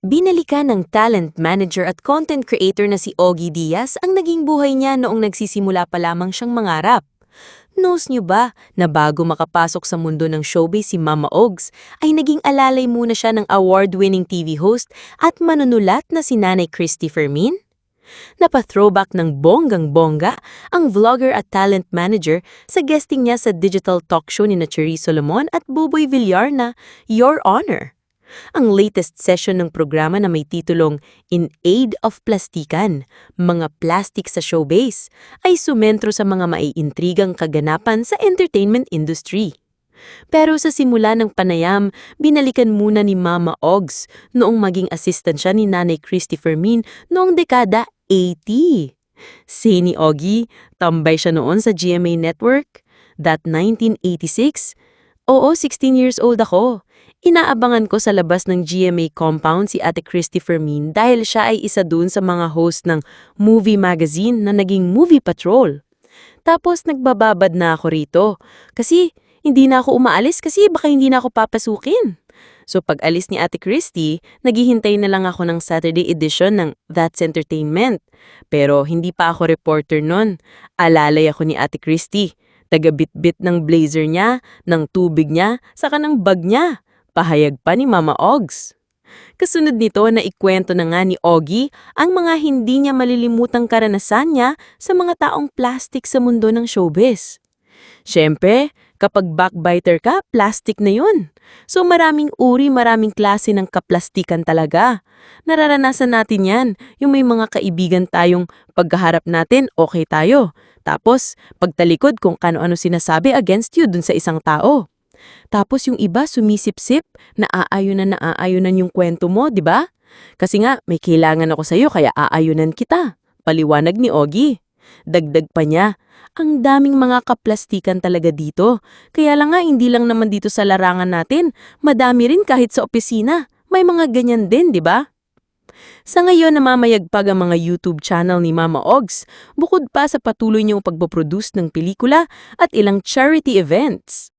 Binalikan ng talent manager at content creator na si Ogie Diaz ang naging buhay niya noong nagsisimula pa lamang siyang mangarap. Knows niyo ba na bago makapasok sa mundo ng showbiz si Mama Ogs, ay naging alalay muna siya ng award-winning TV host at manunulat na si Nanay Christy Fermin? Napa-throwback ng bonggang-bongga ang vlogger at talent manager sa guesting niya sa digital talk show ni Cherie Solomon at Buboy Villar na Your Honor. Ang latest session ng programa na may titulong In Aid of Plastikan, Mga Plastic sa Showbiz, ay sumentro sa mga maiintrigang kaganapan sa entertainment industry. Pero sa simula ng panayam, binalikan muna ni Mama Ogs noong maging assistant siya ni Nanay Christy Fermin noong dekada 80. Say ni Ogie, tambay siya noon sa GMA Network. That 1986? Oo, 16 years old ako. Inaabangan ko sa labas ng GMA compound si Ate Christy Fermin dahil siya ay isa dun sa mga host ng movie magazine na naging Movie Patrol. Tapos nagbababad na ako rito kasi hindi na ako umaalis kasi baka hindi na ako papasukin. So pag alis ni Ate Christy, naghihintay na lang ako ng Saturday edition ng That's Entertainment. Pero hindi pa ako reporter nun. Alalay ako ni Ate Christy. Taga-bit-bit ng blazer niya, ng tubig niya, saka ng bag niya. Pahayag pa ni Mama Ogs. Kasunod nito na ikwento na nga ni Ogie ang mga hindi niya malilimutang karanasan niya sa mga taong plastic sa mundo ng showbiz. Siyempre, kapag backbiter ka, plastic na yun. So maraming uri, maraming klase ng kaplastikan talaga. Nararanasan natin yan, yung may mga kaibigan tayong pagkaharap natin, okay tayo. Tapos, pagtalikod kung kano-ano sinasabi against you dun sa isang tao. Tapos yung iba sumisip-sip, naaayunan yung kwento mo, di ba? Kasi nga, may kailangan ako sa'yo kaya aayunan kita. Paliwanag ni Ogie. Dagdag pa niya, ang daming mga kaplastikan talaga dito. Kaya lang nga, hindi lang naman dito sa larangan natin. Madami rin kahit sa opisina. May mga ganyan din, di ba? Sa ngayon, namamayagpag ang mga YouTube channel ni Mama Ogs, bukod pa sa patuloy niyong pagpoproduce ng pelikula at ilang charity events.